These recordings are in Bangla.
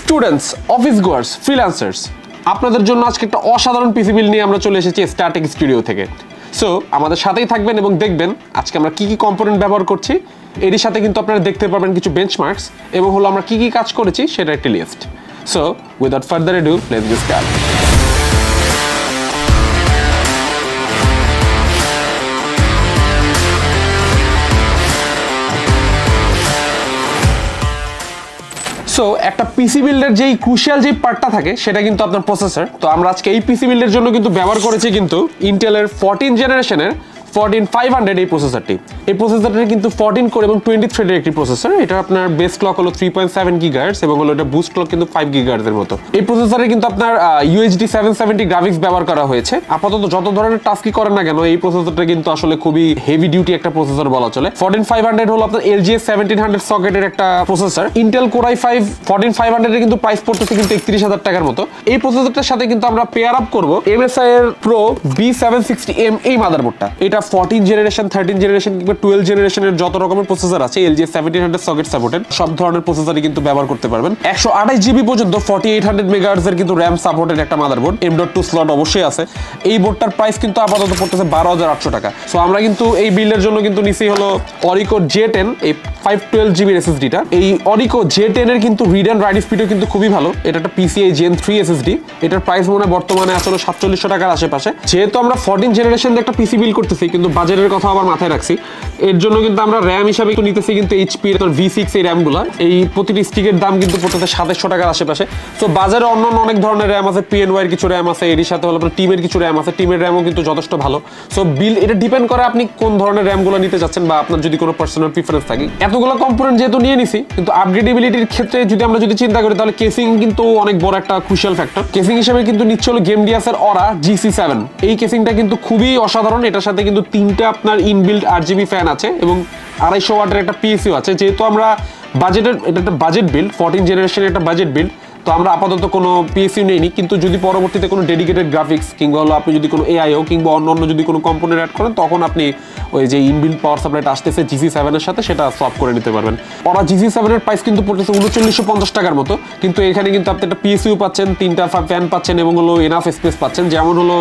স্টুডেন্টস, অফিস গোয়ার্স, ফ্রিল্যান্সার্স, আপনাদের জন্য আজকে একটা অসাধারণ পিসি বিল্ড নিয়ে আমরা চলে এসেছি স্টারটেক স্টুডিও থেকে। সো আমাদের সাথেই থাকবেন এবং দেখবেন আজকে আমরা কি কি কম্পোনেন্ট ব্যবহার করছি, এরই সাথে কিন্তু আপনারা দেখতে পারবেন কিছু বেঞ্চমার্কস এবং হলো আমরা কি কি কাজ করেছি সেটা একটা list. So without further ado let's get started. So একটা পিসি বিল্ডের যেই ক্রুশিয়াল যেই পার্টটা থাকে সেটা কিন্তু আপনার প্রসেসর। তো আমরা আজকে এই পিসি বিল্ডের জন্য কিন্তু ব্যবহার করেছি কিন্তু ইন্টেলের 14 জেনারেশনের 14500 এই প্রসেসরটি। এই প্রসেসরটি কিন্তু 14 কোর এবং 20 থ্রেডের একটি প্রসেসর। এটা আপনার বেস ক্লক হলো 3.7 গিগাহার্টজ এবং হলো এটা বুস্ট ক্লক কিন্তু 5 গিগাহার্টজ এর মতো। এই প্রসেসরে কিন্তু আপনার UHD 770 গ্রাফিক্স ব্যবহার করা হয়েছে। আপাতত যত ধরনের টাস্কই করেন না কেন এই প্রসেসরটা কিন্তু আসলে খুবই হেভি ডিউটি একটা প্রসেসর বলা চলে। 14500 হলো আপনার LGA 1700 সকেটের একটা প্রসেসর। ইন্টেল কোর i5 14500 এর কিন্তু প্রাইস পড়তেছে কিন্তু 31000 টাকার মতো। এই প্রসেসরটার সাথে কিন্তু আমরা পেয়ার আপ করব MSI এর Pro B760M এই মাদারবোর্ডটা। এটা 14 জেনারেশন, 13 জেনারেশন কিংবা 12 জেনারেশনের যত রকমের প্রসেসর আছে LGA 1700 সকেট সাপোর্টেড সব ধরনের প্রসেসরই কিন্তু ব্যবহার করতে পারবেন। 128 জিবি পর্যন্ত 4800 মেগাহার্টজ এর কিন্তু RAM সাপোর্টেড একটা মাদারবোর্ড। M.2 স্লট অবশ্যই আছে। এই বোর্ডটার প্রাইস কিন্তু আপাতত পড়তেছে 12800 টাকা। সো আমরা কিন্তু এই বিল্ডের জন্য কিন্তু নিছি হলো Orico J10 এই 512 জিবি SSD-টা। এই Orico J10 এর কিন্তু রিড এন্ড রাইট স্পিডও কিন্তু খুবই ভালো। এটা একটা PCIe Gen 3 SSD। এটার প্রাইস মনে হয় বর্তমানে আসলে 4700 টাকার আশেপাশে। যেহেতু আমরা 14 জেনারেশন দিয়ে একটা পিসি বিল্ড করতেছি কিন্তু বাজারের কথা আবার মাথায় রাখছি, এর জন্য কিন্তু আমরা RAM হিসাবে একটু নিতেছি কিন্তু HP এর V6 এই RAM-গুলো। এই প্রতিটি স্টিকের দাম কিন্তু পড়তেছে 2700 টাকার আশেপাশে। সো বাজারে অন্য অনেক ধরনের RAM আছে, PNY এর কিছু RAM আছে, এর সাথে হলো আপনার টিমের কিছু RAM আছে। টিমের RAM-ও কিন্তু যথেষ্ট ভালো। সো বিল্ড এটা ডিপেন্ড করে আপনি কোন ধরনের RAM-গুলো নিতে যাচ্ছেন বা আপনার যদি কোনো পার্সোনাল প্রিফারেন্স থাকে। এতগুলো কম্পোনেন্ট যেহেতু নিয়ে নিছি কিন্তু আপগ্রেডেবিলিটির ক্ষেত্রে যদি আমরা চিন্তা করি তাহলে কেসিং কিন্তু অনেক বড় একটা ক্রুশিয়াল ফ্যাক্টর। কেসিং হিসেবে কিন্তু নিচ্ছে হলো Gemdias এর Aura GC7। এই কেসিংটা কিন্তু খুবই অসাধারণ। এটার সাথে কিন্তু তিনটা আপনার ইনবিল্ড RGB ফ্যান আছে এবং 250 ওয়াটের একটা PSU আছে। যেহেতু আমরা বাজেটের, এটা একটা বাজেট বিল্ড, 14 জেনারেশনের একটা বাজেট বিল্ড, তো আমরা আপাতত কোনো PSU নেইনি। কিন্তু যদি পরবর্তীতে কোনো ডেডিকেটেড গ্রাফিক্স কিংবা হলো আপনি যদি কোনো AIO কিংবা অন্য যদি কোনো কম্পোনেন্ট অ্যাড করেন তখন আপনি ওই যে ইনবিল্ড পাওয়ার সাপ্লাইটা আসতেছে GC7 এর সাথে সেটা সলভ করে নিতে পারবেন। ওরা GC7 এর প্রাইস কিন্তু পড়তেছে 3950 টাকার মতো। কিন্তু এখানে কিন্তু আপনি একটা PSU পাচ্ছেন, তিনটা ফ্যান পাচ্ছেন এবং হলো এনাফ স্পেস পাচ্ছেন। যেমন হলো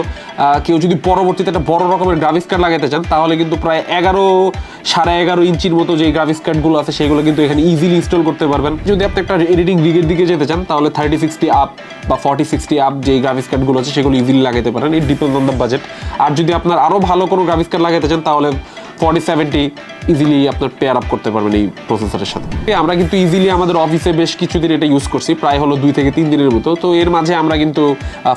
কেউ যদি পরবর্তীতে একটা বড় রকমের গ্রাফিক্স কার্ড লাগাতে চান তাহলে কিন্তু প্রায় 11.5 ইঞ্চির মতো যে গ্রাফিক্স কার্ডগুলো আছে সেগুলো কিন্তু এখানে ইজিলি ইনস্টল করতে পারবেন। যদি আপনি একটা এডিটিং রিগের দিকে যেতে চান তাহলে 3060 আপ বা 4060 আপ যে গ্রাফিক্স কার্ডগুলো আছে সেগুলো ইজিলি লাগাতে পারেন। It depends on the budget. আর যদি আপনার আরও ভালো কোনো গ্রাফিক্স কার্ড লাগাতে চান তাহলে 4070 ইজিলি আপনার পেয়ার আপ করতে পারবেন এই প্রসেসরের সাথে। আমরা কিন্তু ইজিলি আমাদের অফিসে বেশ কিছুদিন এটা ইউজ করছি, প্রায় হলো 2 থেকে 3 দিনের মতো। তো এর মাঝে আমরা কিন্তু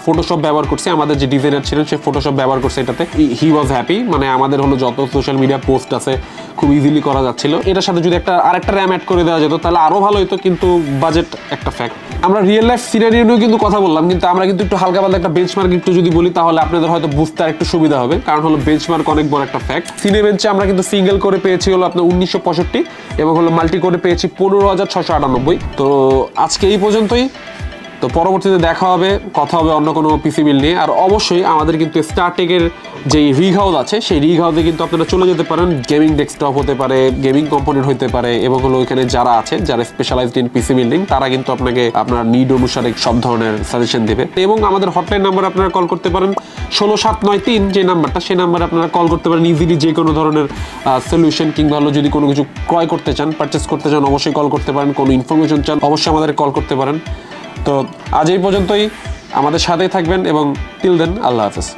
ফটোশপ ব্যবহার করছি। আমাদের যে ডিজাইনার ছিলেন সে ফটোশপ ব্যবহার করছে এটাতে। হি ওয়াজ হ্যাপি। মানে আমাদের হলো যত সোশ্যাল মিডিয়া পোস্ট আছে খুব ইজিলি করা যাচ্ছিল। এটার সাথে যদি আরেকটা RAM অ্যাড করে দেওয়া যেত তাহলে আরও ভালো হতো, কিন্তু বাজেট একটা ফ্যাক্ট। আমরা রিয়েল লাইফ সিনারিও নিয়েও কিন্তু কথা বললাম, কিন্তু আমরা কিন্তু একটু হালকা পাতলা একটা বেঞ্চমার্ক একটু যদি বলি তাহলে আপনাদের হয়তো বুঝতে আর একটু সুবিধা হবে, কারণ হলো বেঞ্চমার্ক অনেক বড় একটা ফ্যাক্ট। সিনেবেঞ্চে আমরা কিন্তু সিঙ্গেল করে পেয়েছি হলো আপনার 1965 এবং হলো মাল্টি করে পেয়েছি 15698। তো আজকে এই পর্যন্তই। তো পরবর্তীতে দেখা হবে, কথা হবে অন্য কোনো পিসি বিল নিয়ে। আর অবশ্যই আমাদের কিন্তু স্টারটেকের যে রিগ হাউস আছে সেই রিগ হাউসে কিন্তু আপনারা চলে যেতে পারেন। গেমিং ডেস্কটপ হতে পারে, গেমিং কম্পোনেন্ট হতে পারে এবং হলো এখানে যারা আছে যারা স্পেশালাইজড ইন পিসি বিল্ডিং তারা কিন্তু আপনাকে আপনার নিড অনুসারে সব ধরনের সাজেশন দেবে। এবং আমাদের হটলাইন নাম্বার আপনারা কল করতে পারেন 16793 যে নাম্বারটা, সেই নাম্বারে আপনারা কল করতে পারেন ইজিলি যে কোনো ধরনের সলিউশন কিংবা হলো যদি কোনো কিছু ক্রয় করতে চান, পারচেস করতে চান অবশ্যই কল করতে পারেন। কোনো ইনফরমেশন চান অবশ্যই আমাদের কল করতে পারেন। তো আজ এই পর্যন্তই, আমাদের সাথেই থাকবেন এবং টিল দেন আল্লাহ হাফেজ।